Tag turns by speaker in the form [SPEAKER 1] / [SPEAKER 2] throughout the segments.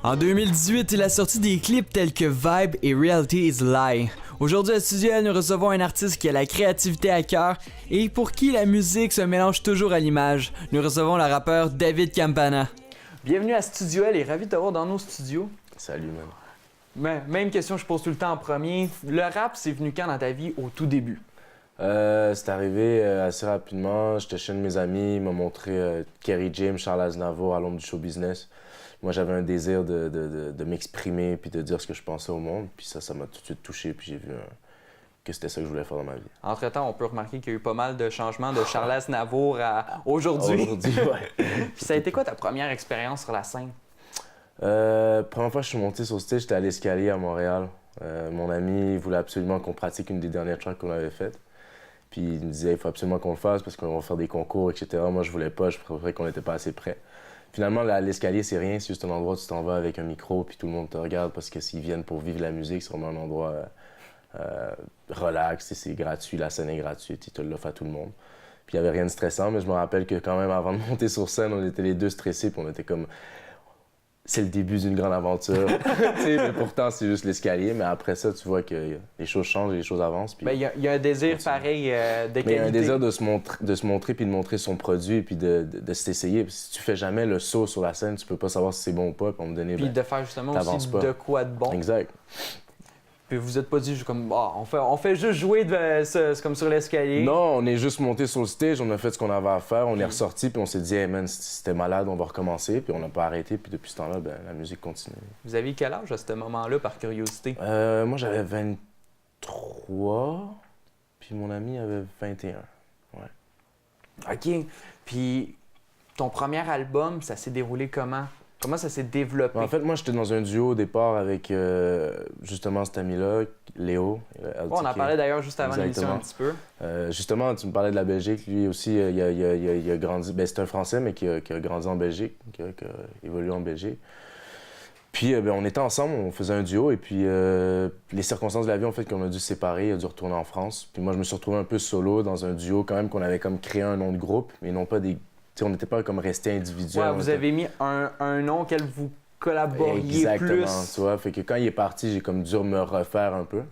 [SPEAKER 1] En 2018, il a sorti des clips tels que Vibe et Reality is Lie. Aujourd'hui à Studio, nous recevons un artiste qui a la créativité à cœur et pour qui la musique se mélange toujours à l'image. Nous recevons le rappeur David Campana. Bienvenue à Studio L et ravi de t'avoir dans nos studios.
[SPEAKER 2] Salut, man.
[SPEAKER 1] Même question que je pose tout le temps en premier. Le rap, c'est venu quand dans ta vie au tout début?
[SPEAKER 2] C'est arrivé assez rapidement. J'étais chez un de mes amis, il m'a montré Kerry James, Charles Aznavour à l'ombre du show business. Moi, j'avais un désir de m'exprimer puis de dire ce que je pensais au monde. Puis ça m'a tout de suite touché. Puis j'ai vu que c'était ça que je voulais faire dans ma vie.
[SPEAKER 1] Entre-temps, on peut remarquer qu'il y a eu pas mal de changements de Charles Aznavour à aujourd'hui.
[SPEAKER 2] Aujourd'hui, ouais.
[SPEAKER 1] Puis ça a été quoi ta première expérience sur la scène?
[SPEAKER 2] Première fois que je suis monté sur le stage, j'étais à l'Escalier à Montréal. Mon ami voulait absolument qu'on pratique une des dernières tracks qu'on avait faites. Puis il me disait, il faut absolument qu'on le fasse parce qu'on va faire des concours, etc. Moi, je voulais pas, je préférais qu'on n'était pas assez prêt. Finalement, l'escalier, c'est rien, c'est juste un endroit où tu t'en vas avec un micro, puis tout le monde te regarde parce que s'ils viennent pour vivre la musique, c'est vraiment un endroit relax, c'est gratuit, la scène est gratuite, ils te l'offrent à tout le monde. Puis il n'y avait rien de stressant, mais je me rappelle que quand même, avant de monter sur scène, on était les deux stressés, puis on était comme... C'est le début d'une grande aventure. Mais pourtant, c'est juste l'escalier. Mais après ça, tu vois que les choses changent et les choses avancent.
[SPEAKER 1] Il y a un désir pareil de qualité.
[SPEAKER 2] Mais il y a un désir de se montrer puis de montrer son produit puis de s'essayer. Si tu fais jamais le saut sur la scène, tu peux pas savoir si c'est bon ou pas. Puis à un moment donné,
[SPEAKER 1] puis de faire justement aussi de quoi de bon.
[SPEAKER 2] Exact.
[SPEAKER 1] Puis vous êtes pas dit comme on fait juste jouer comme sur l'escalier.
[SPEAKER 2] Non, on est juste monté sur le stage, on a fait ce qu'on avait à faire, on est ressorti puis on s'est dit hey man, c'était malade, on va recommencer. Puis on n'a pas arrêté puis depuis ce temps-là, la musique continue.
[SPEAKER 1] Vous aviez quel âge à ce moment-là par curiosité?
[SPEAKER 2] Moi j'avais 23 puis mon ami avait 21. Ouais.
[SPEAKER 1] OK. Puis ton premier album, ça s'est déroulé comment? Comment ça s'est développé?
[SPEAKER 2] En fait, moi, j'étais dans un duo au départ avec justement cet ami-là, Léo.
[SPEAKER 1] On en parlait d'ailleurs juste avant l'émission un petit peu.
[SPEAKER 2] Justement, tu me parlais de la Belgique. Lui aussi, il a grandi. C'est un Français, mais qui a grandi en Belgique, qui a évolué en Belgique. Puis, on était ensemble, on faisait un duo. Et puis, les circonstances de la vie ont fait qu'on a dû se séparer, il a dû retourner en France. Puis moi, je me suis retrouvé un peu solo dans un duo quand même qu'on avait comme créé un nom de groupe, mais non pas des... on n'était pas comme resté individuel.
[SPEAKER 1] Ouais, vous avez mis un nom auquel vous collaboriez plus.
[SPEAKER 2] Exactement, tu vois. Fait que quand il est parti, j'ai comme dû me refaire un peu.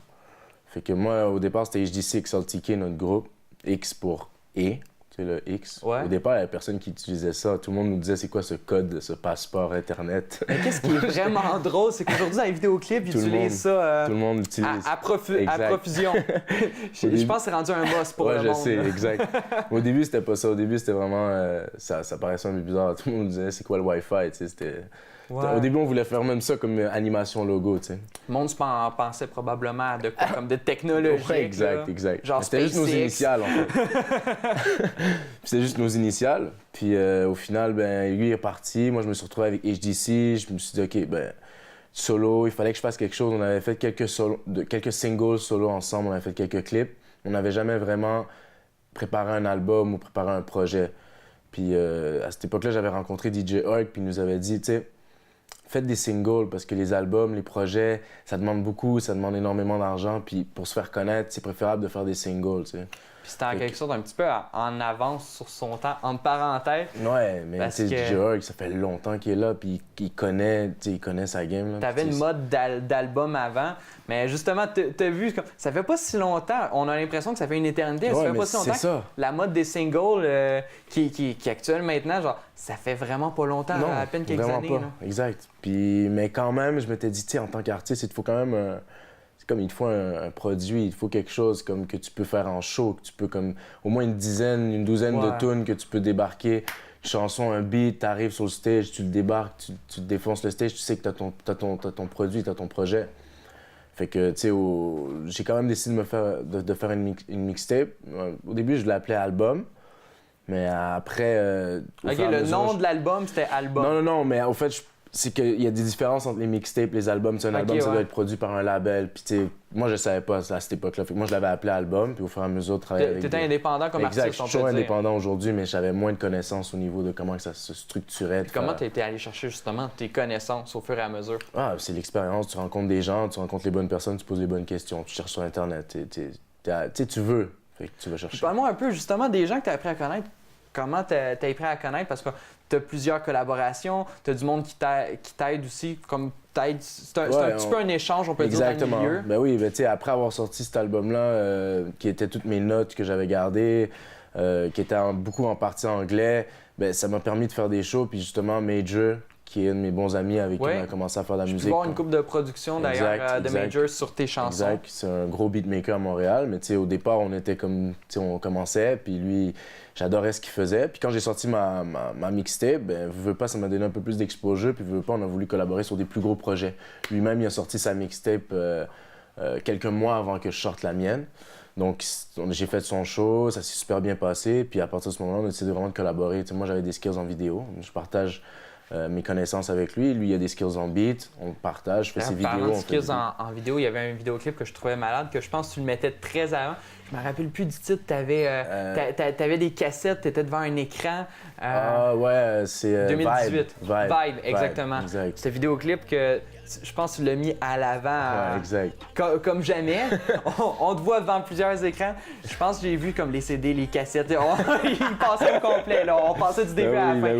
[SPEAKER 2] Fait que moi, au départ, c'était HDC XLTK, notre groupe. X pour E, tu sais, le X.
[SPEAKER 1] Ouais.
[SPEAKER 2] Au départ, il n'y avait personne qui utilisait ça. Tout le monde nous disait c'est quoi ce code, ce passeport Internet.
[SPEAKER 1] Mais qu'est-ce qui est vraiment drôle, c'est qu'aujourd'hui, dans les vidéoclips, ils utilisent ça
[SPEAKER 2] tout le monde utilise.
[SPEAKER 1] À profusion. Je pense que c'est rendu un boss pour le monde.
[SPEAKER 2] Ouais, je sais, exact. Au début, c'était pas ça. Au début, c'était vraiment... ça paraissait un peu bizarre. Tout le monde disait c'est quoi le Wi-Fi, tu sais, c'était... Ouais. Au début, on voulait faire même ça comme animation logo, tu sais.
[SPEAKER 1] Le monde pensait probablement à de quoi, comme de technologie.
[SPEAKER 2] Ouais, exact.
[SPEAKER 1] Genre
[SPEAKER 2] c'était juste nos initiales, en fait. C'était juste nos initiales. Puis au final, lui est parti. Moi, je me suis retrouvé avec HDC. Je me suis dit, OK, solo, il fallait que je fasse quelque chose. On avait fait quelques singles solo ensemble. On avait fait quelques clips. On n'avait jamais vraiment préparé un album ou préparé un projet. Puis à cette époque-là, j'avais rencontré DJ Hulk, puis il nous avait dit, tu sais, faites des singles parce que les albums, les projets, ça demande beaucoup, ça demande énormément d'argent. Puis pour se faire connaître, c'est préférable de faire des singles, tu sais.
[SPEAKER 1] Puis c'était en quelque sorte un petit peu en avance sur son temps, entre parenthèses.
[SPEAKER 2] Ouais, mais tu sais, DJ Hulk, ça fait longtemps qu'il est là, puis il connaît sa game.
[SPEAKER 1] T'avais une mode d'album avant, mais justement, t'as vu, ça fait pas si longtemps, on a l'impression que ça fait une éternité, ça fait pas si longtemps que la mode des singles qui est actuelle maintenant, genre, ça fait vraiment pas longtemps,
[SPEAKER 2] non,
[SPEAKER 1] à peine quelques années.
[SPEAKER 2] Pas. Exact. Puis, mais quand même, je m'étais dit, tu sais, en tant qu'artiste, il te faut quand même... comme il te faut un produit, il te faut quelque chose comme que tu peux faire en show, que tu peux comme au moins une douzaine de tunes que tu peux débarquer, une chanson, un beat, t'arrives sur le stage, tu le débarques, tu défonces le stage, tu sais que t'as ton produit, t'as ton projet. Fait que, tu sais, j'ai quand même décidé de faire une mixtape. Au début, je l'appelais album, mais après...
[SPEAKER 1] OK, le nom de l'album, c'était album.
[SPEAKER 2] Non, mais au fait, c'est qu'il y a des différences entre les mixtapes et les albums. Un album, ça doit être produit par un label. Puis, tu sais, moi, je savais pas à cette époque-là. Fait que moi, je l'avais appelé album. Puis, au fur et à mesure, de travailler avec.
[SPEAKER 1] T'étais indépendant comme artiste, on peut dire.
[SPEAKER 2] Je suis toujours indépendant aujourd'hui, mais j'avais moins de connaissances au niveau de comment ça se structurait.
[SPEAKER 1] Comment t'as été allé chercher, justement, tes connaissances au fur et à mesure?
[SPEAKER 2] Ah, c'est l'expérience. Tu rencontres des gens, tu rencontres les bonnes personnes, tu poses les bonnes questions. Tu cherches sur Internet. Tu sais, tu veux. Fait que tu vas chercher.
[SPEAKER 1] Parle-moi un peu, justement, des gens que t'as appris à connaître. comment t'as appris à connaître? Parce que t'as plusieurs collaborations, t'as du monde qui t'aide aussi, comme c'est un petit peu un échange, on peut dire, dans le milieu.
[SPEAKER 2] Ben oui, ben, tu sais, après avoir sorti cet album-là, qui était toutes mes notes que j'avais gardées, qui était beaucoup en partie anglais, ben ça m'a permis de faire des shows, puis justement, Major, qui est un de mes bons amis avec qui on a commencé à faire de la musique.
[SPEAKER 1] Je peux voir une couple de production d'ailleurs de Major sur tes chansons.
[SPEAKER 2] Exact, c'est un gros beatmaker à Montréal, mais tu sais, au départ, on était comme, tu sais, on commençait, puis lui, j'adorais ce qu'il faisait. Puis quand j'ai sorti ma mixtape, ben, veux pas, ça m'a donné un peu plus d'exposure, puis veux pas, on a voulu collaborer sur des plus gros projets. Lui-même, il a sorti sa mixtape quelques mois avant que je sorte la mienne. Donc, j'ai fait son show, ça s'est super bien passé, puis à partir de ce moment-là, on a décidé vraiment de collaborer. Tu sais, moi, j'avais des skills en vidéo, je partage mes connaissances avec lui. Lui, il a des skills en beat, on partage, je fais ses vidéos.
[SPEAKER 1] Parlant de skills en vidéo, il y avait un vidéoclip que je trouvais malade, que je pense que tu le mettais très avant. Je me rappelle plus du titre, t'avais des cassettes, t'étais devant un écran.
[SPEAKER 2] C'est
[SPEAKER 1] 2018. Vibe, exactement.
[SPEAKER 2] Exact.
[SPEAKER 1] Ce vidéoclip que je pense que tu l'as mis à l'avant.
[SPEAKER 2] Exact.
[SPEAKER 1] Comme jamais. On te voit devant plusieurs écrans. Je pense que j'ai vu comme les CD, les cassettes. Ils passaient au complet, là. On passait du début à la fin.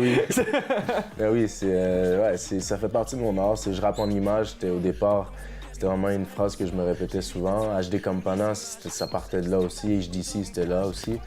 [SPEAKER 2] Ben oui, ça fait partie de mon art. Je rappe en images. Au départ, c'était vraiment une phrase que je me répétais souvent. HD Campana, ça partait de là aussi. HDC, c'était là aussi.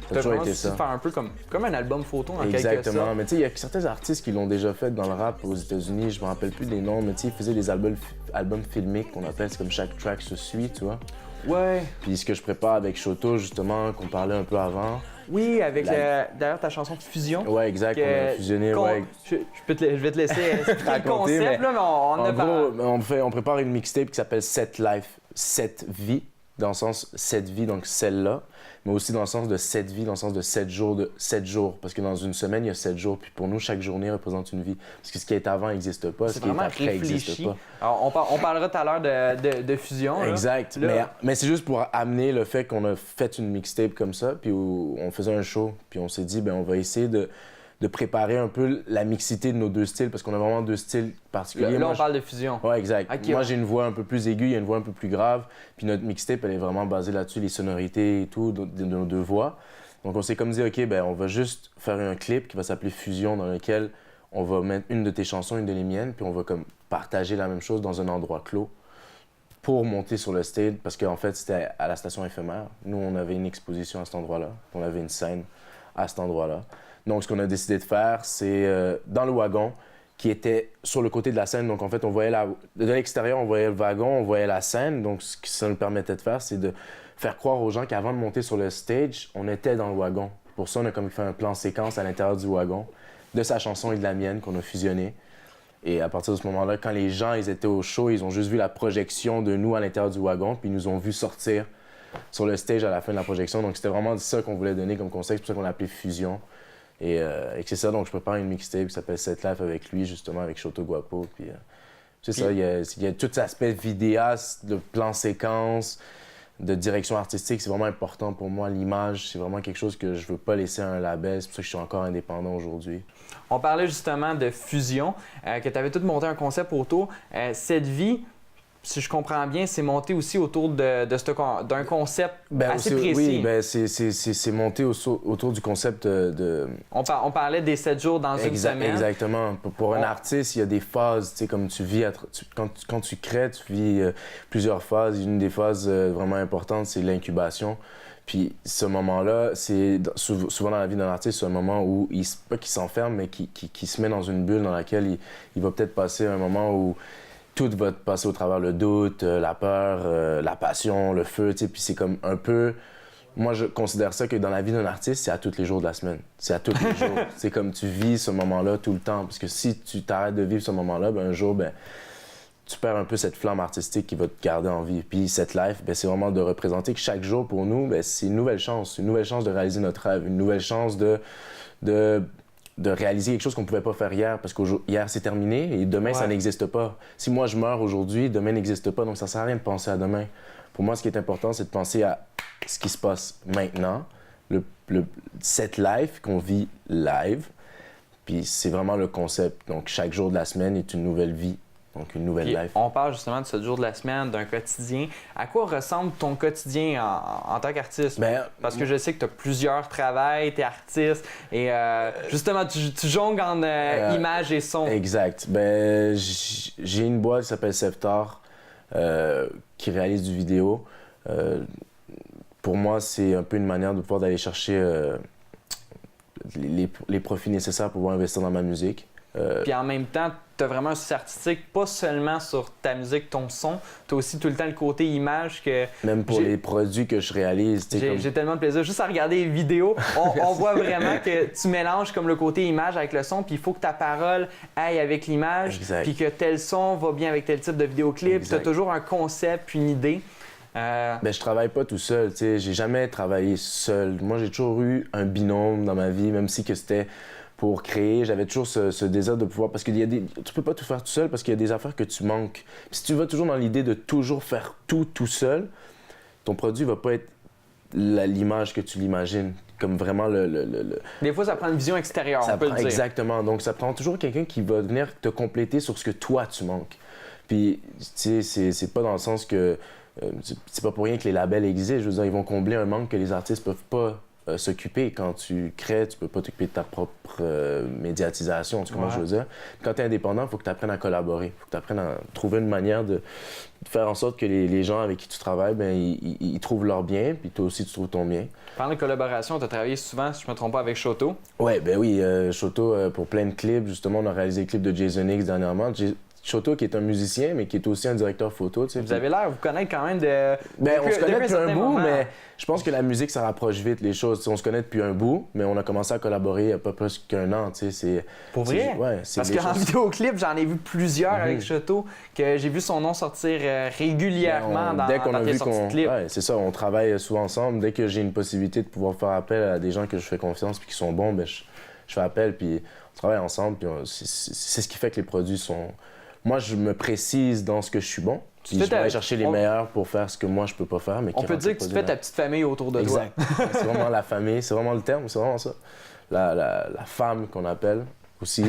[SPEAKER 2] Ça a toujours été ça.
[SPEAKER 1] Faire un peu comme un album photo en quelque sorte.
[SPEAKER 2] Exactement. Mais tu sais, il y a certains artistes qui l'ont déjà fait dans le rap aux États-Unis. Je me rappelle plus des noms, mais tu sais, ils faisaient des albums filmiques qu'on appelle. C'est comme chaque track se suit, tu vois.
[SPEAKER 1] Ouais.
[SPEAKER 2] Puis ce que je prépare avec Shoto, justement, qu'on parlait un peu avant.
[SPEAKER 1] Oui, avec d'ailleurs ta chanson Fusion.
[SPEAKER 2] Ouais, exact. On a fusionné.
[SPEAKER 1] Je vais te laisser expliquer le concept, là, mais
[SPEAKER 2] en gros, on prépare une mixtape qui s'appelle Set Life, Set Vie, dans le sens cette vie, donc celle-là, mais aussi dans le sens de cette vie, dans le sens de 7 jours, parce que dans une semaine, il y a 7 jours, puis pour nous, chaque journée représente une vie. Parce que ce qui est avant n'existe pas, ce qui est après n'existe pas.
[SPEAKER 1] Alors, on parlera tout à l'heure de fusion.
[SPEAKER 2] Exact, mais c'est juste pour amener le fait qu'on a fait une mixtape comme ça, puis où on faisait un show, puis on s'est dit, ben on va essayer de préparer un peu la mixité de nos deux styles, parce qu'on a vraiment deux styles particuliers.
[SPEAKER 1] Là, on parle de fusion.
[SPEAKER 2] Ouais, exact. Okay, moi, j'ai une voix un peu plus aiguë, il y a une voix un peu plus grave. Puis notre mixtape, elle est vraiment basée là-dessus, les sonorités et tout, de nos deux voix. Donc, on s'est comme dit, OK, ben on va juste faire un clip qui va s'appeler Fusion, dans lequel on va mettre une de tes chansons, une de les miennes, puis on va comme partager la même chose dans un endroit clos pour monter sur le stage, parce qu'en fait, c'était à la station éphémère. Nous, on avait une exposition à cet endroit-là. On avait une scène à cet endroit-là. Donc, ce qu'on a décidé de faire, c'est dans le wagon qui était sur le côté de la scène. Donc, en fait, on voyait de l'extérieur, on voyait le wagon, on voyait la scène. Donc, ce que ça nous permettait de faire, c'est de faire croire aux gens qu'avant de monter sur le stage, on était dans le wagon. Pour ça, on a comme fait un plan séquence à l'intérieur du wagon de sa chanson et de la mienne qu'on a fusionné. Et à partir de ce moment-là, quand les gens ils étaient au show, ils ont juste vu la projection de nous à l'intérieur du wagon, puis ils nous ont vu sortir sur le stage à la fin de la projection. Donc, c'était vraiment ça qu'on voulait donner comme concept. C'est pour ça qu'on l'a appelé Fusion. Et c'est ça, donc je prépare une mixtape qui s'appelle Set Life avec lui, justement, avec Shoto Guapo. Puis c'est ça, il y a tout cet aspect vidéaste, de plan séquence, de direction artistique. C'est vraiment important pour moi, l'image. C'est vraiment quelque chose que je veux pas laisser à un label. C'est pour ça que je suis encore indépendant aujourd'hui.
[SPEAKER 1] On parlait justement de fusion, que tu avais tout monté un concept autour. Cette vie, si je comprends bien, c'est monté aussi autour d'un concept assez précis.
[SPEAKER 2] Oui, c'est monté autour du concept de...
[SPEAKER 1] On parlait des 7 jours dans une semaine.
[SPEAKER 2] Exactement. Pour un artiste, il y a des phases, tu sais, comme tu vis... Quand tu crées, tu vis plusieurs phases. Une des phases vraiment importantes, c'est l'incubation. Puis ce moment-là, c'est souvent dans la vie d'un artiste, c'est un moment où, pas qu'il s'enferme, mais qui se met dans une bulle dans laquelle il va peut-être passer un moment où... Tout va passer au travers le doute, la peur, la passion, le feu, tu sais, puis c'est comme un peu... Moi, je considère ça que dans la vie d'un artiste, c'est à tous les jours de la semaine. C'est à tous les jours. C'est comme tu vis ce moment-là tout le temps. Parce que si tu t'arrêtes de vivre ce moment-là, ben un jour, ben tu perds un peu cette flamme artistique qui va te garder en vie. Puis cette life, ben c'est vraiment de représenter que chaque jour, pour nous, ben c'est une nouvelle chance. Une nouvelle chance de réaliser notre rêve. Une nouvelle chance de réaliser quelque chose qu'on ne pouvait pas faire hier, parce qu'hier c'est terminé et demain ça n'existe pas. Si moi je meurs aujourd'hui, demain n'existe pas, donc ça ne sert à rien de penser à demain. Pour moi, ce qui est important, c'est de penser à ce qui se passe maintenant, cette life qu'on vit live, puis c'est vraiment le concept. Donc chaque jour de la semaine est une nouvelle vie. Donc, une nouvelle
[SPEAKER 1] Puis,
[SPEAKER 2] life.
[SPEAKER 1] on parle justement de ce jour de la semaine, d'un quotidien. À quoi ressemble ton quotidien en tant qu'artiste?
[SPEAKER 2] Ben,
[SPEAKER 1] Parce que je sais que tu as plusieurs travails, tu es artiste et justement, tu jongles en images et sons.
[SPEAKER 2] Exact. Ben, j'ai une boîte qui s'appelle Septar qui réalise du vidéo. Pour moi, c'est un peu une manière de pouvoir d'aller chercher les profits nécessaires pour pouvoir investir dans ma musique.
[SPEAKER 1] Puis en même temps, tu as vraiment un souci artistique, pas seulement sur ta musique, ton son, tu as aussi tout le temps le côté image que...
[SPEAKER 2] Même pour les produits que je réalise.
[SPEAKER 1] J'ai tellement de plaisir. Juste à regarder les vidéos, on voit vraiment que tu mélanges comme le côté image avec le son, puis il faut que ta parole aille avec l'image, puis que tel son va bien avec tel type de vidéoclip. Tu as toujours un concept, puis une idée.
[SPEAKER 2] Ben, je travaille pas tout seul, tu sais. J'ai jamais travaillé seul. Moi, j'ai toujours eu un binôme dans ma vie, même si que c'était pour créer. J'avais toujours ce désir de pouvoir... Parce que tu peux pas tout faire tout seul parce qu'il y a des affaires que tu manques. Puis si tu vas toujours dans l'idée de toujours faire tout seul, ton produit va pas être l'image que tu l'imagines. Comme vraiment
[SPEAKER 1] Des fois, ça prend une vision extérieure, on peut le dire.
[SPEAKER 2] Exactement. Donc, ça prend toujours quelqu'un qui va venir te compléter sur ce que toi, tu manques. Puis, tu sais, c'est pas dans le sens que... c'est pas pour rien que les labels existent. Je veux dire, ils vont combler un manque que les artistes peuvent pas s'occuper. Quand tu crées, tu peux pas t'occuper de ta propre médiatisation. Tu comprends ce que je veux dire? Quand tu es indépendant, il faut que tu apprennes à collaborer. Il faut que tu apprennes à trouver une manière de faire en sorte que les gens avec qui tu travailles, ben, ils trouvent leur bien, puis toi aussi, tu trouves ton bien.
[SPEAKER 1] Parlant de collaboration, tu as travaillé souvent, si je me trompe pas, avec Shoto.
[SPEAKER 2] Ouais, ben oui, Shoto, pour plein de clips. Justement, on a réalisé le clip de Jason X dernièrement. Shoto qui est un musicien, mais qui est aussi un directeur photo. Tu sais.
[SPEAKER 1] Vous avez l'air, vous connaître quand même de...
[SPEAKER 2] Ben, on se connaît depuis un bout,
[SPEAKER 1] moment.
[SPEAKER 2] mais je pense que la musique, ça rapproche vite les choses. Tu sais, on se connaît depuis un bout, mais on a commencé à collaborer il y a pas plus qu'un an. Tu sais,
[SPEAKER 1] Pour vrai?
[SPEAKER 2] Ouais,
[SPEAKER 1] parce qu'en vidéoclip, j'en ai vu plusieurs avec Shoto, que j'ai vu son nom sortir régulièrement dans tes sorties de clips.
[SPEAKER 2] Ouais, c'est ça, on travaille souvent ensemble. Dès que j'ai une possibilité de pouvoir faire appel à des gens que je fais confiance et qui sont bons, ben, je fais appel, puis on travaille ensemble. Puis c'est ce qui fait que les produits sont... Moi, je me précise dans ce que je suis bon. Puis je vais aller chercher les meilleurs pour faire ce que moi, je peux pas faire. Mais
[SPEAKER 1] on peut dire que tu fais ta petite famille autour de toi.
[SPEAKER 2] Exact. C'est vraiment la famille, c'est vraiment le terme, c'est vraiment ça. La femme qu'on appelle aussi.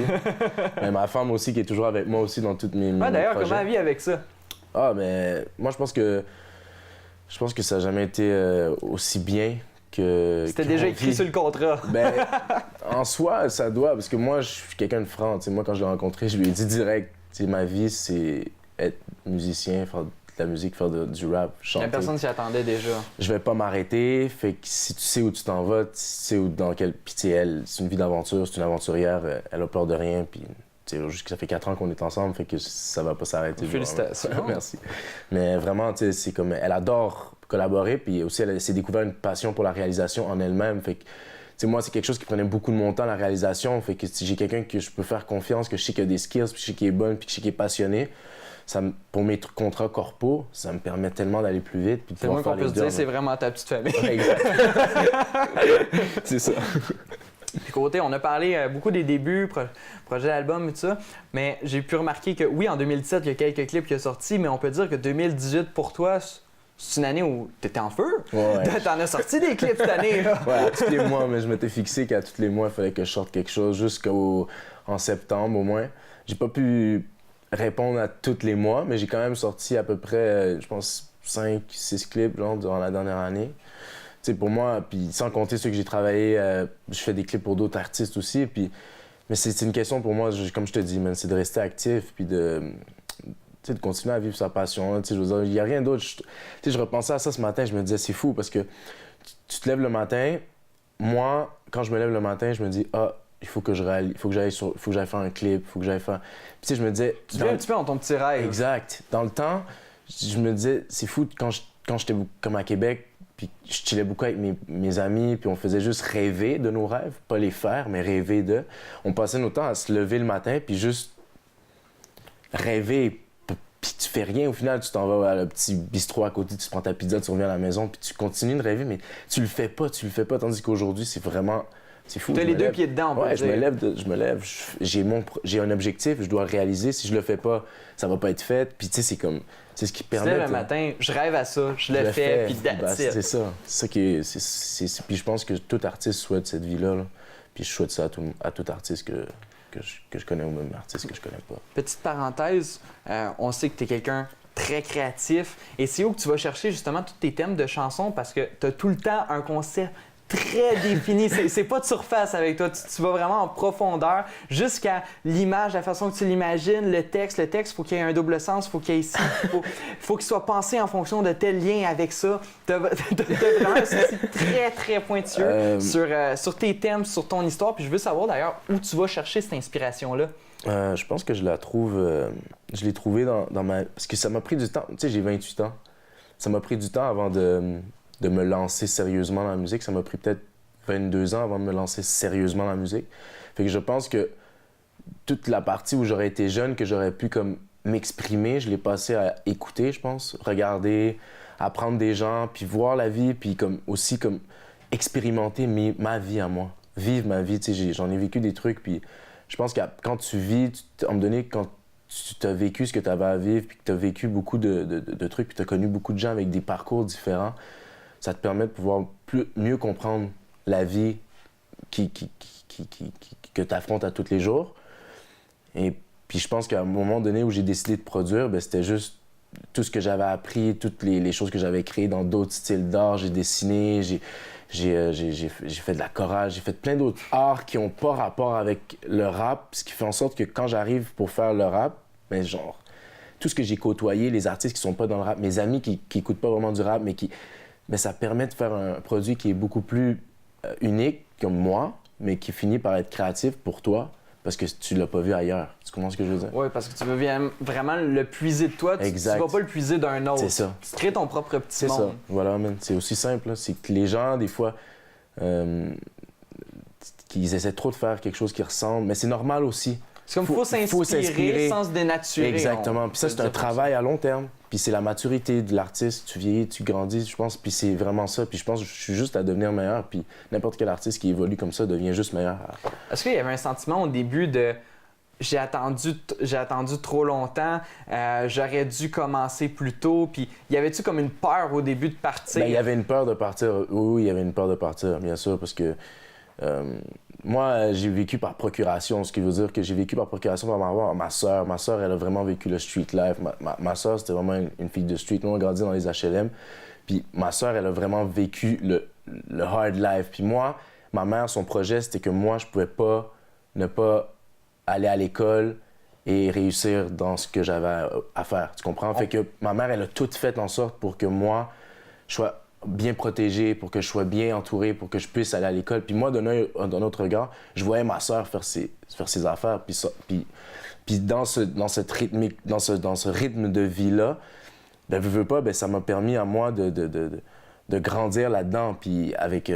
[SPEAKER 2] Mais ma femme aussi qui est toujours avec moi aussi dans toutes mes
[SPEAKER 1] d'ailleurs,
[SPEAKER 2] projets.
[SPEAKER 1] comment elle vit avec ça?
[SPEAKER 2] Ah, mais moi, je pense que ça n'a jamais été aussi bien que...
[SPEAKER 1] C'était déjà écrit sur le contrat.
[SPEAKER 2] Ben, en soi, ça doit, parce que moi, je suis quelqu'un de franc. Moi, quand je l'ai rencontré, je lui ai dit direct, ma vie, c'est être musicien, faire de la musique, faire du rap, chanter.
[SPEAKER 1] La personne s'y attendait déjà.
[SPEAKER 2] Je vais pas m'arrêter, fait que si tu sais où tu t'en vas, tu sais dans quel... Puis elle, c'est une vie d'aventure, c'est une aventurière, elle a peur de rien, puis ça fait 4 ans qu'on est ensemble, fait que ça va pas s'arrêter.
[SPEAKER 1] Félicitations.
[SPEAKER 2] Merci. Mais vraiment, c'est comme... Elle adore collaborer, puis aussi, elle s'est découvert une passion pour la réalisation en elle-même, fait que... moi, c'est quelque chose qui prenait beaucoup de mon temps, la réalisation. Fait que si j'ai quelqu'un que je peux faire confiance, que je sais qu'il a des skills, puis que je sais qu'il est bon, puis que je sais qu'il est passionné, pour mes contrats corpos, ça me permet tellement d'aller plus vite. Puis de
[SPEAKER 1] c'est moins qu'on peut se dire, c'est vraiment ta petite famille.
[SPEAKER 2] Ouais, exact. C'est ça.
[SPEAKER 1] Puis côté, on a parlé beaucoup des débuts, projet d'album et tout ça, mais j'ai pu remarquer que oui, en 2017, il y a quelques clips qui sont sortis, mais on peut dire que 2018, pour toi, c'est une année où t'étais en feu.
[SPEAKER 2] Ouais.
[SPEAKER 1] T'en as sorti des clips cette année. Là.
[SPEAKER 2] Ouais, à tous les mois, mais je m'étais fixé qu'à tous les mois, il fallait que je sorte quelque chose jusqu'en septembre au moins. J'ai pas pu répondre à tous les mois, mais j'ai quand même sorti à peu près, je pense, 5-6 clips genre, durant la dernière année. Tu sais, pour moi, puis sans compter ceux que j'ai travaillé, je fais des clips pour d'autres artistes aussi. Puis, mais c'est une question pour moi, comme je te dis, c'est de rester actif puis de continuer à vivre sa passion. Je veux dire, il n'y a rien d'autre. Je repensais à ça ce matin, je me disais, c'est fou parce que tu te lèves le matin. Moi, quand je me lève le matin, je me dis, il faut que j'aille faire un clip, il faut que j'aille faire. Puis je me disais.
[SPEAKER 1] Tu fais un petit peu dans ton petit rêve.
[SPEAKER 2] Exact. Dans le temps, je me disais, c'est fou quand j'étais comme à Québec, puis je chillais beaucoup avec mes amis, puis on faisait juste rêver de nos rêves, pas les faire, mais rêver de. On passait notre temps à se lever le matin, puis juste rêver. Puis tu fais rien, au final, tu t'en vas à le petit bistrot à côté, tu prends ta pizza, tu reviens à la maison, puis tu continues de rêver, mais tu le fais pas, tandis qu'aujourd'hui, c'est vraiment... C'est fou.
[SPEAKER 1] Tu as les deux pieds dedans, on peut
[SPEAKER 2] dire. Je me lève, j'ai un objectif, je dois le réaliser. Si je le fais pas, ça va pas être fait. Puis tu sais, c'est ce qui permet...
[SPEAKER 1] Tu lèves le matin, je rêve à ça, je le fais, puis that's it.
[SPEAKER 2] C'est ça. C'est ça qui est... Puis je pense que tout artiste souhaite cette vie-là. Là. Puis je souhaite ça à tout artiste que... que je connais ou même artistes que je connais pas.
[SPEAKER 1] Petite parenthèse, on sait que tu es quelqu'un très créatif et c'est où que tu vas chercher justement tous tes thèmes de chansons parce que tu as tout le temps un concept très défini. C'est pas de surface avec toi. Tu vas vraiment en profondeur jusqu'à l'image, la façon que tu l'imagines, le texte. Le texte, il faut qu'il y ait un double sens, il faut qu'il y ait ici. Faut qu'il soit pensé en fonction de tel lien avec ça. Tu as vraiment un souci très, très pointueux sur tes thèmes, sur ton histoire. Puis je veux savoir d'ailleurs où tu vas chercher cette inspiration-là.
[SPEAKER 2] Je pense que je la trouve... je l'ai trouvée dans ma... Parce que ça m'a pris du temps. Tu sais, j'ai 28 ans. Ça m'a pris du temps avant de me lancer sérieusement dans la musique. Ça m'a pris peut-être 22 ans avant de me lancer sérieusement dans la musique. Fait que je pense que toute la partie où j'aurais été jeune, que j'aurais pu comme m'exprimer, je l'ai passé à écouter, je pense, regarder, apprendre des gens, puis voir la vie, puis aussi expérimenter ma vie à moi, vivre ma vie. Tu sais, j'en ai vécu des trucs, puis je pense que quand tu vis, à un moment donné, quand tu as vécu ce que tu avais à vivre, puis que tu as vécu beaucoup de trucs, puis tu as connu beaucoup de gens avec des parcours différents, ça te permet de pouvoir mieux comprendre la vie que tu affrontes à tous les jours. Et puis je pense qu'à un moment donné où j'ai décidé de produire, c'était juste tout ce que j'avais appris, toutes les choses que j'avais créées dans d'autres styles d'art. J'ai dessiné, j'ai fait de la chorale, j'ai fait plein d'autres arts qui n'ont pas rapport avec le rap, ce qui fait en sorte que quand j'arrive pour faire le rap, genre, tout ce que j'ai côtoyé, les artistes qui sont pas dans le rap, mes amis qui écoutent pas vraiment du rap, mais ça permet de faire un produit qui est beaucoup plus unique, comme moi, mais qui finit par être créatif pour toi, parce que tu l'as pas vu ailleurs. Tu comprends ce que je veux dire?
[SPEAKER 1] Oui, parce que tu veux vraiment le puiser de toi, tu vas pas le puiser d'un autre.
[SPEAKER 2] C'est ça.
[SPEAKER 1] Tu crées ton propre petit monde.
[SPEAKER 2] C'est ça, voilà, man. C'est aussi simple, là. C'est que les gens, des fois, qu'ils essaient trop de faire quelque chose qui ressemble, mais c'est normal aussi.
[SPEAKER 1] C'est comme faut s'inspirer sans se dénaturer.
[SPEAKER 2] Exactement. Puis ça, c'est un travail à long terme. Puis c'est la maturité de l'artiste. Tu vieillis, tu grandis, je pense. Puis c'est vraiment ça. Puis je pense que je suis juste à devenir meilleur. Puis n'importe quel artiste qui évolue comme ça devient juste meilleur.
[SPEAKER 1] Est-ce qu'il y avait un sentiment au début de j'ai attendu trop longtemps, j'aurais dû commencer plus tôt, puis y avait-tu comme une peur au début de partir?
[SPEAKER 2] Il y avait une peur de partir. Oui, il y avait une peur de partir, bien sûr, parce que moi, j'ai vécu par procuration, ce qui veut dire que j'ai vécu par procuration par ma soeur. Ma soeur, elle a vraiment vécu le street life. Ma soeur, c'était vraiment une fille de street. Nous, on a grandi dans les HLM. Puis ma soeur, elle a vraiment vécu le hard life. Puis moi, ma mère, son projet, c'était que moi, je pouvais pas ne pas aller à l'école et réussir dans ce que j'avais à faire. Tu comprends? Fait que ma mère, elle a tout fait en sorte pour que moi, je sois bien protégé, pour que je sois bien entouré, pour que je puisse aller à l'école. Puis moi, d'un autre regard, je voyais ma soeur faire ses affaires. Puis dans ce rythme de vie-là, veux pas, ça m'a permis à moi de grandir là-dedans. Puis avec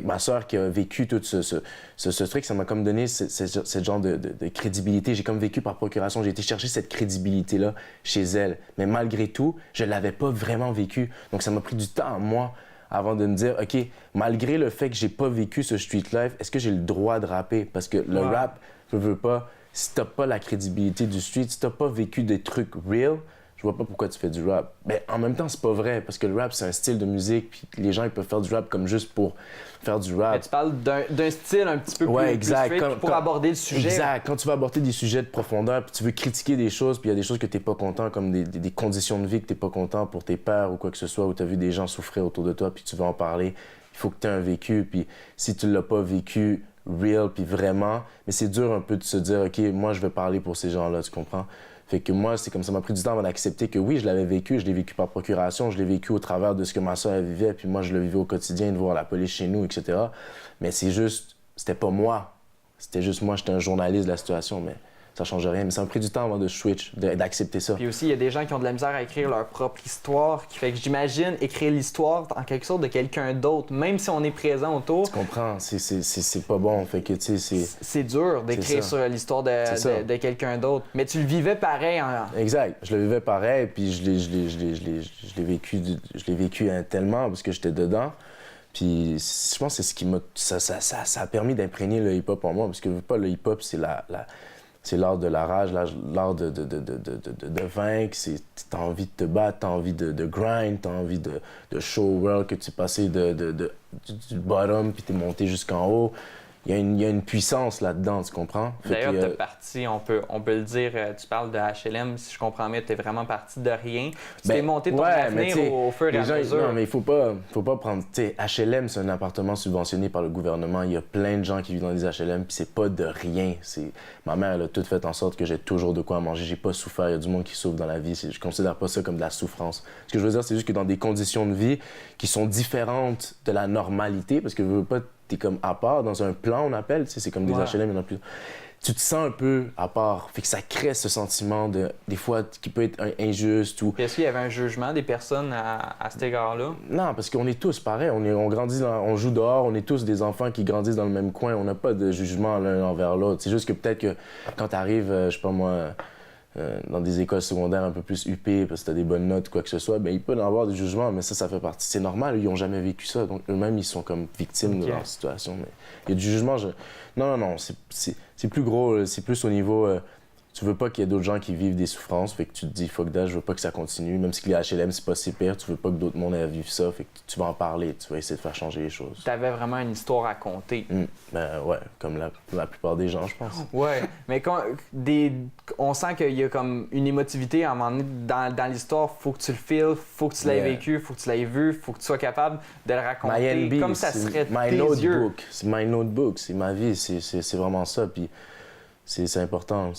[SPEAKER 2] ma soeur qui a vécu tout ce truc, ça m'a comme donné ce genre de crédibilité. J'ai comme vécu par procuration. J'ai été chercher cette crédibilité-là chez elle. Mais malgré tout, je l'avais pas vraiment vécu. Donc ça m'a pris du temps à moi avant de me dire, OK, malgré le fait que j'ai pas vécu ce street life, est-ce que j'ai le droit de rapper? Parce que le rap, veux pas, si t'as pas la crédibilité du street, si t'as pas vécu des trucs real, je vois pas pourquoi tu fais du rap. Mais en même temps, c'est pas vrai, parce que le rap, c'est un style de musique, puis les gens, ils peuvent faire du rap comme juste pour faire du rap.
[SPEAKER 1] Mais tu parles d'un style un petit peu plus straight pour aborder le sujet.
[SPEAKER 2] Exact. Quand tu vas aborder des sujets de profondeur, puis tu veux critiquer des choses, puis il y a des choses que t'es pas content, comme des conditions de vie que t'es pas content pour tes pères ou quoi que ce soit, où t'as vu des gens souffrir autour de toi, puis tu veux en parler, il faut que t'aies un vécu, puis si tu l'as pas vécu real, puis vraiment, mais c'est dur un peu de se dire, OK, moi, je vais parler pour ces gens-là, tu comprends? Fait que moi, c'est comme ça m'a pris du temps avant d'accepter que oui, je l'avais vécu, je l'ai vécu par procuration, je l'ai vécu au travers de ce que ma soeur vivait, puis moi, je le vivais au quotidien, de voir la police chez nous, etc. Mais c'était pas moi. C'était juste moi, j'étais un journaliste de la situation, mais ça change rien. Mais ça m'a pris du temps avant de switch, d'accepter ça.
[SPEAKER 1] Puis aussi, il y a des gens qui ont de la misère à écrire leur propre histoire, qui fait que j'imagine écrire l'histoire en quelque sorte de quelqu'un d'autre, même si on est présent autour.
[SPEAKER 2] Tu comprends, c'est pas bon. Fait que, tu sais,
[SPEAKER 1] c'est dur d'écrire sur l'histoire de quelqu'un d'autre. Mais tu le vivais pareil.
[SPEAKER 2] Exact. Je le vivais pareil, puis je l'ai vécu tellement parce que j'étais dedans. Puis je pense que c'est ce qui m'a... Ça a permis d'imprégner le hip-hop en moi, parce que pas le hip-hop, c'est c'est l'art de la rage, l'art de vaincre. T'as envie de te battre, t'as envie de grind, t'as envie de show world, que tu es passé du bottom puis t'es monté jusqu'en haut. il y a une puissance là-dedans, tu comprends?
[SPEAKER 1] D'ailleurs, tu es parti, on peut le dire, tu parles de HLM, si je comprends bien, tu es vraiment parti de rien. Tu t'es monté ton avenir au fur et à mesure.
[SPEAKER 2] Non, mais il faut pas prendre... Tu sais, HLM, c'est un appartement subventionné par le gouvernement. Il y a plein de gens qui vivent dans des HLM, puis c'est pas de rien. Ma mère, elle a tout fait en sorte que j'ai toujours de quoi manger. J'ai pas souffert. Il y a du monde qui souffre dans la vie. Je considère pas ça comme de la souffrance. Ce que je veux dire, c'est juste que dans des conditions de vie qui sont différentes de la normalité, parce que je veux pas... T'es comme à part, dans un plan, on appelle, tu sais, c'est comme des HLM, il y en a plus. Tu te sens un peu à part. Fait que ça crée ce sentiment des fois, qui peut être injuste ou...
[SPEAKER 1] Puis est-ce qu'il y avait un jugement des personnes à cet égard-là?
[SPEAKER 2] Non, parce qu'on est tous pareils. On grandit, on joue dehors, on est tous des enfants qui grandissent dans le même coin. On n'a pas de jugement l'un envers l'autre. C'est juste que peut-être que quand t'arrives, je sais pas moi... dans des écoles secondaires un peu plus huppées parce que t'as des bonnes notes ou quoi que ce soit, ben il peut y avoir des jugements, mais ça fait partie. C'est normal, ils n'ont jamais vécu ça, donc eux-mêmes, ils sont comme victimes de leur situation. Mais il y a du jugement. Non, c'est plus gros, c'est plus au niveau... tu veux pas qu'il y ait d'autres gens qui vivent des souffrances, fait que tu te dis, fuck that, je veux pas que ça continue. Même si les HLM, c'est pas si pire, tu veux pas que d'autres mondes aient à vivre ça, fait que tu vas en parler, tu vas essayer de faire changer les choses.
[SPEAKER 1] T'avais vraiment une histoire à compter.
[SPEAKER 2] Ben ouais, comme la plupart des gens, je pense.
[SPEAKER 1] Ouais, mais on sent qu'il y a comme une émotivité à un moment donné dans l'histoire, faut que tu le files, faut que tu l'aies vécu, faut que tu l'aies vu, faut que tu sois capable de le raconter comme ça serait tes yeux.
[SPEAKER 2] C'est my notebook, c'est ma vie, c'est vraiment ça. Puis c'est important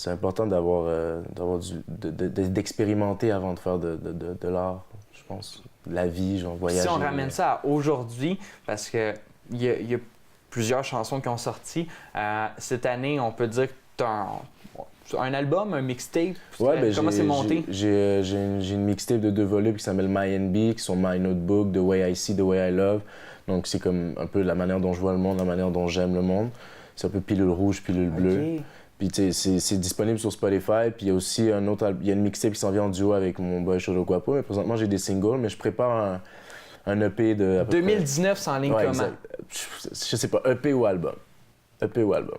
[SPEAKER 2] d'expérimenter avant de faire de l'art, je pense. La vie, genre voyager.
[SPEAKER 1] Si on ramène ça à aujourd'hui, parce que il y a plusieurs chansons qui ont sorti, cette année, on peut dire que tu as un album, un mixtape.
[SPEAKER 2] Ouais,
[SPEAKER 1] comment c'est monté?
[SPEAKER 2] J'ai une mixtape de 2 volumes qui s'appelle My NB, qui sont My Notebook, The Way I See, The Way I Love. Donc c'est comme un peu la manière dont je vois le monde, la manière dont j'aime le monde. C'est un peu pilule rouge, pilule bleue. Puis c'est disponible sur Spotify. Puis il y a aussi il y a une mixtape qui s'en vient en duo avec mon boy Cholo Guapo. Mais présentement, j'ai des singles, mais je prépare un EP de...
[SPEAKER 1] 2019, c'est en ligne comment?
[SPEAKER 2] Exact. Je sais pas, EP ou album. EP ou album.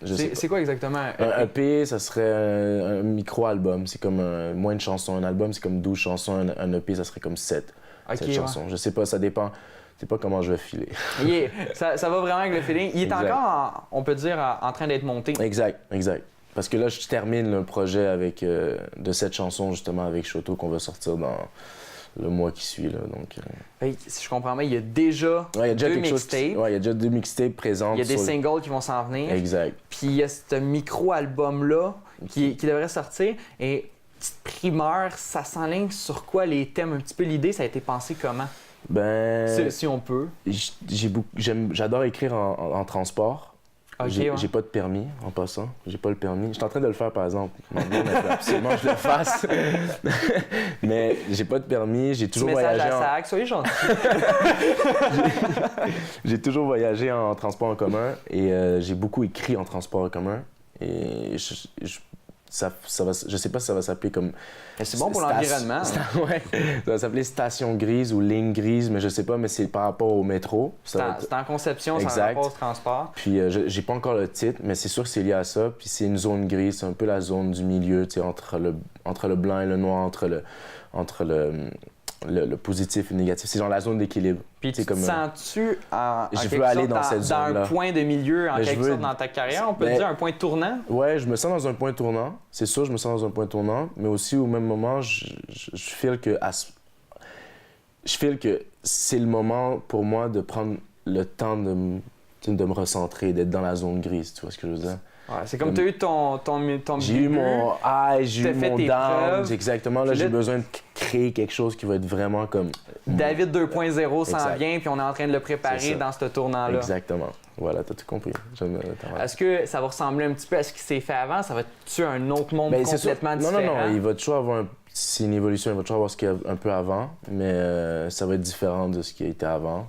[SPEAKER 1] C'est quoi exactement un EP?
[SPEAKER 2] Un EP, ça serait un micro-album. C'est comme moins de chansons. Un album, c'est comme 12 chansons. Un EP, ça serait comme 7 chansons. Je sais pas, ça dépend. Je sais pas comment je vais filer.
[SPEAKER 1] Ça va vraiment avec le feeling. Il est encore, on peut dire, en train d'être monté.
[SPEAKER 2] Exact. Parce que là, je termine le projet avec de 7 chansons, justement, avec Choto, qu'on va sortir dans le mois qui suit. Là, donc,
[SPEAKER 1] si je comprends bien, il y a déjà,
[SPEAKER 2] il y a déjà
[SPEAKER 1] 2 mixtapes.
[SPEAKER 2] il y a déjà 2 mixtapes présentes.
[SPEAKER 1] Il y a des singles qui vont s'en venir.
[SPEAKER 2] Exact.
[SPEAKER 1] Puis il y a ce micro-album-là qui devrait sortir. Et petite primeur, ça s'enligne sur quoi les thèmes? Un petit peu l'idée, ça a été pensé comment?
[SPEAKER 2] Ben...
[SPEAKER 1] Si on peut.
[SPEAKER 2] J'adore écrire en transport.
[SPEAKER 1] Okay,
[SPEAKER 2] j'ai pas de permis, en passant. J'ai pas le permis. Je suis en train de le faire, par exemple. Maintenant, il faut absolument que je le fasse. Mais j'ai pas de permis. J'ai toujours voyagé
[SPEAKER 1] à SAC, soyez gentil.
[SPEAKER 2] J'ai toujours voyagé en transport en commun et j'ai beaucoup écrit en transport en commun. Et je sais pas si ça va s'appeler comme...
[SPEAKER 1] C'est bon pour l'environnement.
[SPEAKER 2] Ouais, ça va s'appeler station grise ou ligne grise, mais je sais pas, mais c'est par rapport au métro.
[SPEAKER 1] C'est en conception, c'est en rapport au transport.
[SPEAKER 2] Puis j'ai pas encore le titre, mais c'est sûr que c'est lié à ça. Puis c'est une zone grise, c'est un peu la zone du milieu, tu sais, entre le blanc et le noir, entre le positif et le négatif. C'est genre la zone d'équilibre.
[SPEAKER 1] Puis tu te sens-tu dans un point de milieu, en quelque sorte, dans ta carrière? On peut dire un point tournant?
[SPEAKER 2] Ouais, je me sens dans un point tournant. C'est sûr, je me sens dans un point tournant. Mais aussi, au même moment, je feel que c'est le moment pour moi de prendre le temps de me recentrer, d'être dans la zone grise. Tu vois ce que je veux dire?
[SPEAKER 1] Ouais, c'est comme tu as eu ton
[SPEAKER 2] j'ai eu mon high, j'ai eu mon down. Exactement, là, j'ai besoin de créer quelque chose qui va être vraiment comme...
[SPEAKER 1] David 2.0 s'en vient, puis on est en train de le préparer dans ce tournant-là.
[SPEAKER 2] Exactement. Voilà, t'as tout compris.
[SPEAKER 1] Est-ce que ça va ressembler un petit peu à ce qui s'est fait avant? Ça va être un autre monde complètement différent?
[SPEAKER 2] Non. Il va toujours avoir c'est une évolution. Il va toujours avoir ce qu'il y a un peu avant, mais ça va être différent de ce qui a été avant.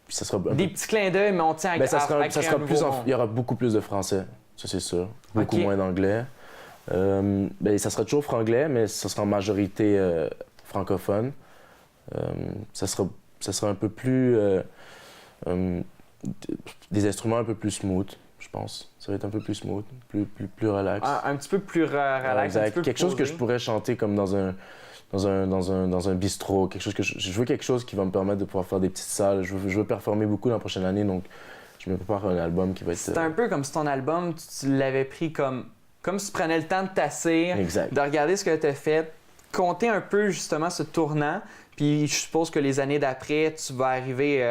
[SPEAKER 2] Puis ça sera
[SPEAKER 1] des petits clins d'œil, mais on tient à
[SPEAKER 2] ça sera plus il y aura beaucoup plus de français. Ça, c'est sûr. Beaucoup moins d'anglais. Ça sera toujours franglais, mais ça sera en majorité francophone. Ça sera un peu plus... des instruments un peu plus smooth, je pense. Ça va être un peu plus smooth, plus relax.
[SPEAKER 1] Un petit peu plus relax.
[SPEAKER 2] Exact. Quelque chose que je pourrais chanter comme dans un bistrot. Je veux quelque chose qui va me permettre de pouvoir faire des petites salles. Je veux performer beaucoup la prochaine année, donc Je me prépare un album qui va être...
[SPEAKER 1] C'est un peu comme si ton album, tu l'avais pris comme si tu prenais le temps de t'asseoir,
[SPEAKER 2] Exact.
[SPEAKER 1] de regarder ce que tu as fait, compter un peu justement ce tournant, puis je suppose que les années d'après, tu vas arriver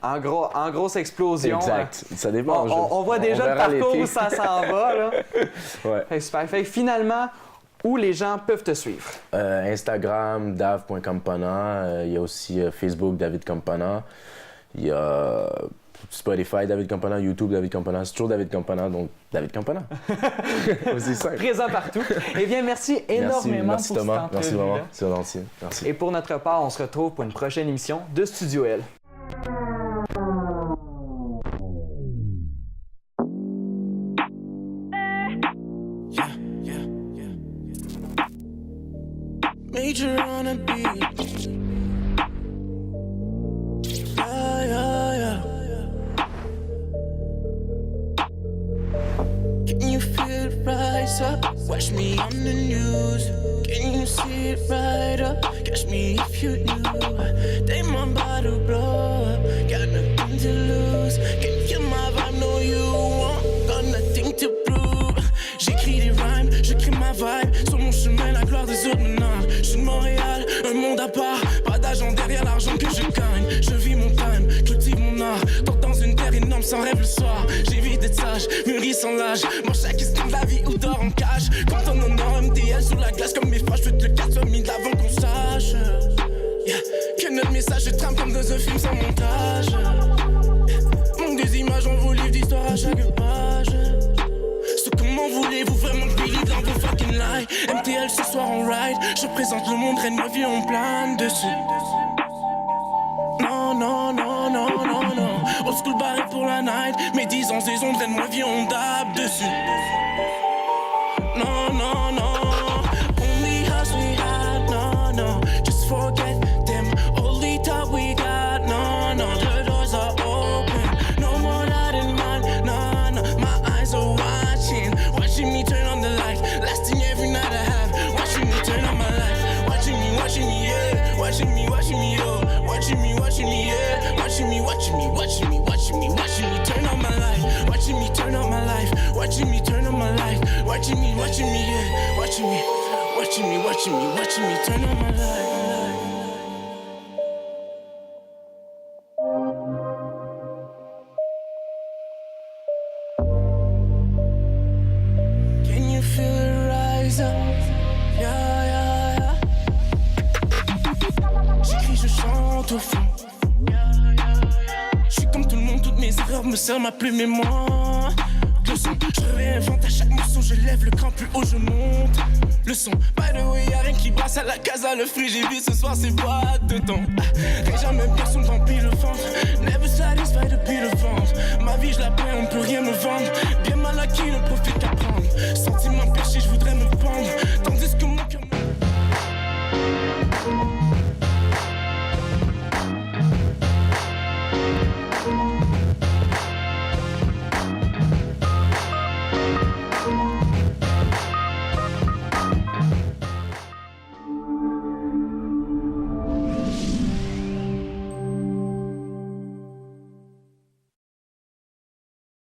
[SPEAKER 1] en grosse explosion.
[SPEAKER 2] Exact. Ça dépend.
[SPEAKER 1] On voit déjà le parcours où ça s'en va. Là.
[SPEAKER 2] Ouais.
[SPEAKER 1] Fait que super. Fait que finalement, où les gens peuvent te suivre?
[SPEAKER 2] Instagram, dav.campana. Il y a aussi Facebook, David Campana. Il y a Spotify, David Campana. YouTube, David Campana. C'est toujours David Campana, donc David Campana. Aussi simple.
[SPEAKER 1] Présent partout. Eh bien, merci énormément
[SPEAKER 2] merci
[SPEAKER 1] pour
[SPEAKER 2] Thomas.
[SPEAKER 1] cette
[SPEAKER 2] Merci vraiment.
[SPEAKER 1] entrevue-là.
[SPEAKER 2] C'est gentil. Merci.
[SPEAKER 1] Et pour notre part, on se retrouve pour une prochaine émission de Studio L.
[SPEAKER 3] Major on a beat. Yeah. Can you feel it rise up? Watch me on the news. Can you see it right up? Catch me if you knew. They my bottle blow up. Got nothing to lose. Can you my vibe? No, you won't. Got nothing to prove. J'écris des rhymes, je crée ma vibe. Sur mon chemin, la gloire des autres me nargue. Je suis de Montréal, un monde à part. Pas d'argent derrière l'argent que je gagne. Je vis mon time, cultive mon art. Dors dans une terre énorme sans rêve le soir. J'évite d'être sage, mûri sans l'âge. Mange chaque instant de la vie ou dors en cage. Quand on honneur MTL sur la glace comme mes frères, je veux te le 4 000 avant qu'on sache. Yeah. Que notre message se trame comme dans un film sans montage. Manque des images, on vous livre d'histoire à chaque page. So comment voulez-vous vraiment que believe dans vos fucking lies? MTL ce soir on ride. Je présente le monde, reine ma vie, on plane dessus. Non. Old school barré pour la night. Mes 10 ans, des ondes, reine ma vie, on dab dessus. Non. Only house we had, no. Just forget them. Only talk we got, no. The doors are open. No more that in mind, no. My eyes are watching me turn on the light. Lasting every night I have. Watching me turn on my life. Watching me, yeah. Watching me, yo. Watching me, yeah. Watching me turn on my life. Watching me turn on my life. Watching me turn on my life. Watching me, yeah. Watching me turn on my life. Can you feel it rise up? Yeah. J'écris, je chante au fond. Je suis comme tout le monde, toutes mes erreurs me servent ma plume et moi. Le son, je réinvente à chaque morceau, je lève le cran plus haut, je monte. Le son, by the way, y'a rien qui passe à la casa, le fruit j'ai vu ce soir, c'est pas de temps. Et jamais personne remplit le ventre. Never satisfied depuis le ventre. Ma vie, je la paie, on peut rien me vendre.